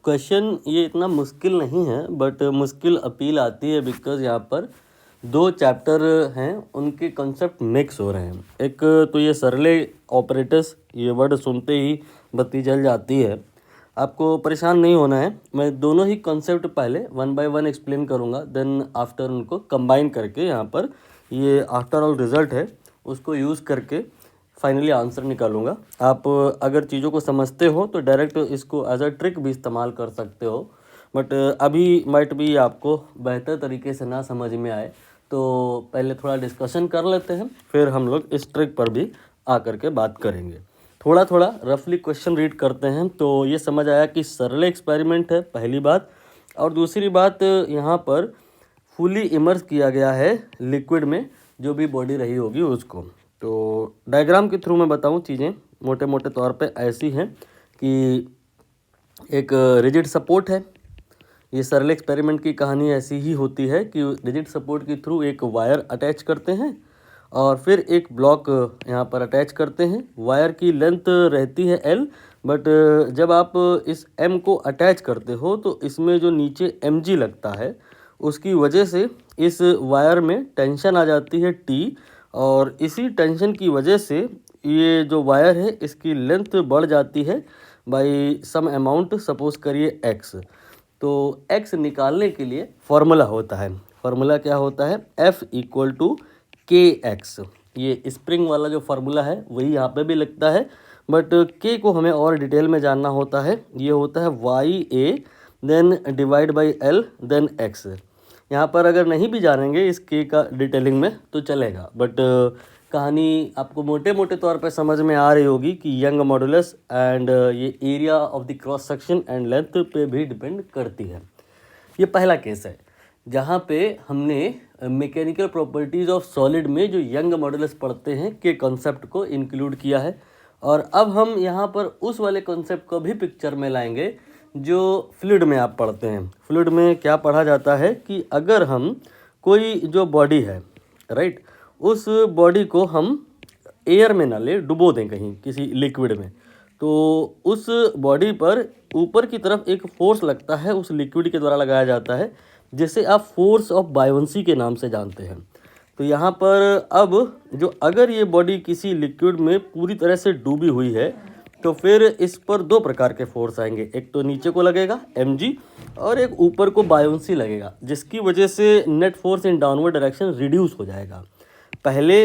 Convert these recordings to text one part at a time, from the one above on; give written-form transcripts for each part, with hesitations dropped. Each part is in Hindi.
क्वेश्चन ये इतना मुश्किल नहीं है, बट मुश्किल अपील आती है बिकॉज यहाँ पर दो चैप्टर हैं, उनके कॉन्सेप्ट मिक्स हो रहे हैं। एक तो ये सरले ऑपरेटर्स, ये वर्ड सुनते ही बत्ती जल जाती है। आपको परेशान नहीं होना है, मैं दोनों ही कॉन्सेप्ट पहले वन बाय वन एक्सप्लेन करूँगा, देन आफ्टर उनको कंबाइन करके यहाँ पर ये आफ्टर ऑल रिजल्ट है उसको यूज़ करके फाइनली आंसर निकालूंगा। आप अगर चीज़ों को समझते हो तो डायरेक्ट इसको एज अ ट्रिक भी इस्तेमाल कर सकते हो, बट अभी माइट भी आपको बेहतर तरीके से ना समझ में आए, तो पहले थोड़ा डिस्कशन कर लेते हैं, फिर हम लोग इस ट्रिक पर भी आकर के बात करेंगे। थोड़ा थोड़ा रफली क्वेश्चन रीड करते हैं तो ये समझ आया कि सरल एक्सपेरिमेंट है, पहली बात। और दूसरी बात, यहाँ पर फुली इमर्स किया गया है लिक्विड में, जो भी बॉडी रही होगी उसको। तो डायग्राम के थ्रू मैं बताऊं, चीज़ें मोटे मोटे तौर पे ऐसी हैं कि एक रिजिड सपोर्ट है। ये सरल एक्सपेरिमेंट की कहानी ऐसी ही होती है कि रिजिड सपोर्ट के थ्रू एक वायर अटैच करते हैं और फिर एक ब्लॉक यहाँ पर अटैच करते हैं। वायर की लेंथ रहती है L, बट जब आप इस M को अटैच करते हो तो इसमें जो नीचे mg लगता है उसकी वजह से इस वायर में टेंशन आ जाती है T, और इसी टेंशन की वजह से ये जो वायर है इसकी लेंथ बढ़ जाती है बाई सम अमाउंट, सपोज करिए x। तो x निकालने के लिए फॉर्मूला होता है। फॉर्मूला क्या होता है? F equal to kx। ये स्प्रिंग वाला जो फार्मूला है वही यहाँ पे भी लगता है, बट k को हमें और डिटेल में जानना होता है। ये होता है YA then divide by L then x। यहाँ पर अगर नहीं भी जानेंगे इस k का डिटेलिंग में तो चलेगा, बट कहानी आपको मोटे मोटे तौर पे समझ में आ रही होगी कि यंग मॉडुलस एंड ये area of the cross section and length पे भी डिपेंड करती है। ये पहला केस है जहाँ पे हमने मैकेनिकल प्रॉपर्टीज़ ऑफ सॉलिड में जो यंग मॉडुलस पढ़ते हैं के कॉन्सेप्ट को इंक्लूड किया है। और अब हम यहाँ पर उस वाले कॉन्सेप्ट को भी पिक्चर में लाएंगे जो फ्लूइड में आप पढ़ते हैं। फ्लूइड में क्या पढ़ा जाता है कि अगर हम कोई जो बॉडी है, राइट, उस बॉडी को हम एयर में ना ले, डुबो दें कहीं किसी लिक्विड में, तो उस बॉडी पर ऊपर की तरफ एक फोर्स लगता है, उस लिक्विड के द्वारा लगाया जाता है, जिसे आप फोर्स ऑफ बायोंसी के नाम से जानते हैं। तो यहाँ पर अब जो अगर ये बॉडी किसी लिक्विड में पूरी तरह से डूबी हुई है तो फिर इस पर दो प्रकार के फोर्स आएंगे। एक तो नीचे को लगेगा mg और एक ऊपर को बायोंसी लगेगा, जिसकी वजह से net force in downward direction reduce हो जाएगा। पहले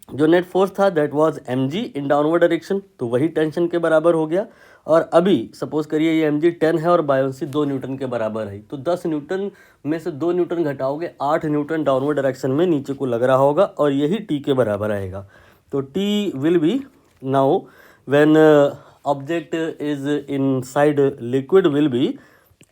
जो नेट फोर्स था that was mg in downward direction, तो वही टेंशन के बराबर हो गया। और अभी सपोज करिए ये mg 10 है और बायोंसी 2 न्यूटन के बराबर है, तो 10 न्यूटन में से 2 न्यूटन घटाओगे, 8 न्यूटन डाउनवर्ड डायरेक्शन में नीचे को लग रहा होगा और यही t के बराबर आएगा। तो t will be now when object is inside liquid will be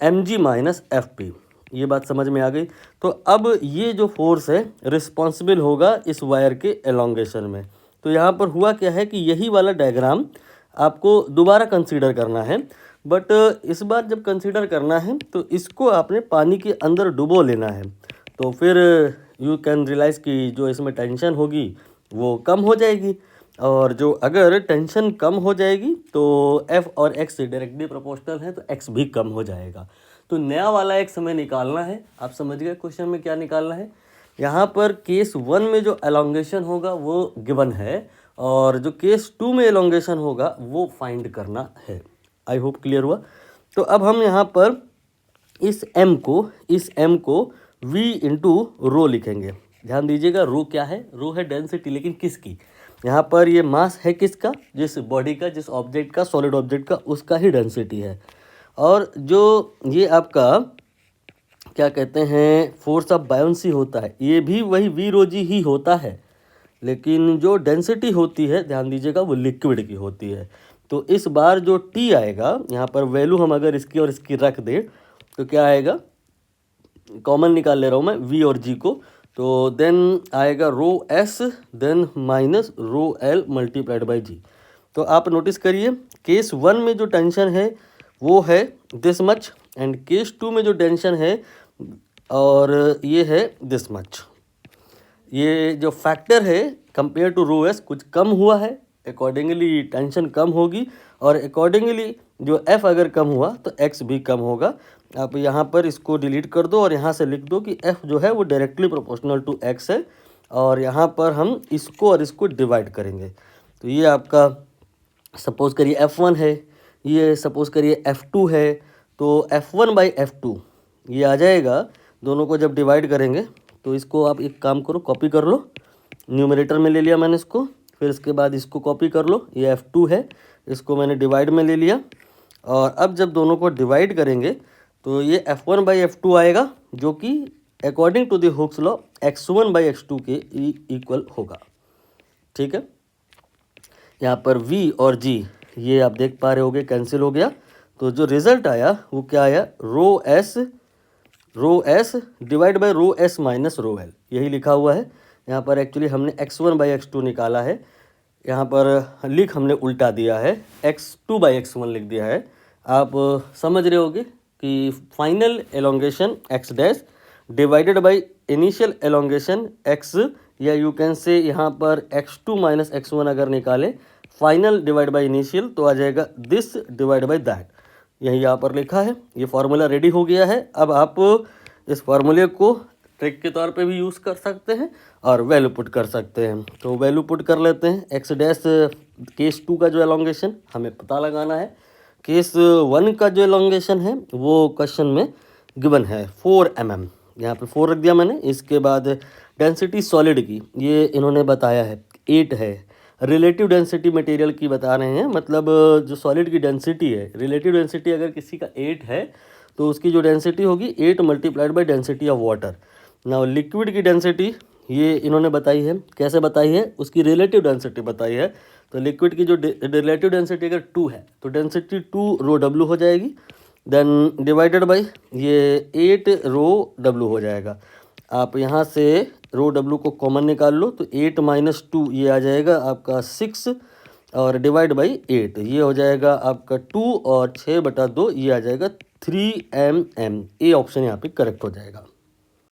mg minus fp। ये बात समझ में आ गई। तो अब ये जो फोर्स है रिस्पॉन्सिबल होगा इस वायर के एलोंगेशन में। तो यहाँ पर हुआ क्या है कि यही वाला डायग्राम आपको दोबारा कंसीडर करना है, बट इस बार जब कंसीडर करना है तो इसको आपने पानी के अंदर डुबो लेना है। तो फिर यू कैन रियलाइज़ कि जो इसमें टेंशन होगी वो कम हो जाएगी, और जो अगर टेंशन कम हो जाएगी तो F और X डायरेक्टली प्रोपोर्शनल है, तो X भी कम हो जाएगा। तो नया वाला X हमें निकालना है। आप समझ गए क्वेश्चन में क्या निकालना है? यहाँ पर केस 1 में जो एलोंगेशन होगा वो गिवन है, और जो केस 2 में एलोंगेशन होगा वो फाइंड करना है। आई होप क्लियर हुआ। तो अब हम यहाँ पर इस m को v इंटू रो लिखेंगे। ध्यान दीजिएगा, रो क्या है? रो है डेंसिटी, लेकिन किसकी? यहाँ पर ये मास है किसका? जिस बॉडी का, जिस ऑब्जेक्ट का, सॉलिड ऑब्जेक्ट का, उसका ही डेंसिटी है। और जो ये आपका क्या कहते हैं फोर्स ऑफ बायोंसी होता है, ये भी वही वी रो जी ही होता है, लेकिन जो डेंसिटी होती है ध्यान दीजिएगा वो लिक्विड की होती है। तो इस बार जो टी आएगा, यहाँ पर वैल्यू हम अगर इसकी और इसकी रख दें तो क्या आएगा? कॉमन निकाल ले रहा हूँ मैं वी और जी को, तो देन आएगा row S then minus row L multiplied by G. तो आप नोटिस करिए केस 1 में जो टेंशन है वो है दिस मच, एंड केस 2 में जो टेंशन है और ये है दिस मच। ये जो फैक्टर है कंपेयर टू रो एस कुछ कम हुआ है, अकॉर्डिंगली टेंशन कम होगी, और अकॉर्डिंगली जो f अगर कम हुआ तो x भी कम होगा। आप यहाँ पर इसको डिलीट कर दो और यहाँ से लिख दो कि f जो है वो डायरेक्टली प्रोपोर्शनल टू x है, और यहाँ पर हम इसको और इसको डिवाइड करेंगे। तो ये आपका सपोज़ करिए f1 है, ये सपोज़ करिए f2 है, तो f1/f2 ये आ जाएगा। दोनों को जब डिवाइड करेंगे तो इसको आप एक काम करो, कॉपी कर लो, न्यूमरेटर में ले लिया मैंने इसको, फिर इसके बाद इसको कॉपी कर लो, ये f2 है, इसको मैंने डिवाइड में ले लिया, और अब जब दोनों को डिवाइड करेंगे तो ये f1/f2 आएगा, जो कि according to the Hooke's law x1/x2 के इक्वल होगा। ठीक है, यहाँ पर v और g ये आप देख पा रहे होगे कैंसिल हो गया, तो जो रिजल्ट आया वो क्या आया, row S divide by row S minus row L, यही लिखा हुआ है। यहाँ पर एक्चुअली हमने x1/x2 निकाला है, यहाँ पर लिख हमने उल्टा दिया है, x2/x1 लिख दिया है। आप समझ रहे होगे कि final elongation x dash divided by initial elongation x, या यू कैन से यहाँ पर x2 माइनस x1 अगर निकाले फाइनल डिवाइड बाई इनिशियल तो आ जाएगा दिस डिवाइड बाई दैट, यही यहाँ पर लिखा है। ये फार्मूला रेडी हो गया है। अब आप इस फार्मूले को ट्रिक के तौर पे भी यूज़ कर सकते हैं और वैल्यू पुट कर सकते हैं। तो वैल्यू पुट कर लेते हैं। एक्स डैश केस 2 का जो एलोंगेशन हमें पता लगाना है, केस 1 का जो एलोंगेशन है वो क्वेश्चन में गिवन है 4 mm, यहाँ पे 4 रख दिया मैंने। इसके बाद डेंसिटी सॉलिड की ये इन्होंने बताया है 8 है। रिलेटिव डेंसिटी मटेरियल की बता रहे हैं, मतलब जो सॉलिड की डेंसिटी है, रिलेटिव डेंसिटी अगर किसी का 8 है तो उसकी जो डेंसिटी होगी 8 multiplied by density of water. Now liquid की डेंसिटी ये इन्होंने बताई है, कैसे बताई है, उसकी रिलेटिव डेंसिटी बताई है। तो लिक्विड की जो रिलेटिव डेंसिटी अगर 2 है तो डेंसिटी 2 रो डब्ल्यू हो जाएगी, देन डिवाइडेड बाई ये 8 रो डब्ल्यू हो जाएगा। आप यहाँ से रो डब्ल्यू को कॉमन निकाल लो, तो 8 माइनस 2 ये आ जाएगा आपका 6, और डिवाइड बाई 8 ये हो जाएगा आपका 2, और 6/2 ये आ जाएगा 3 mm। ए ऑप्शन यहाँ पे करेक्ट हो जाएगा।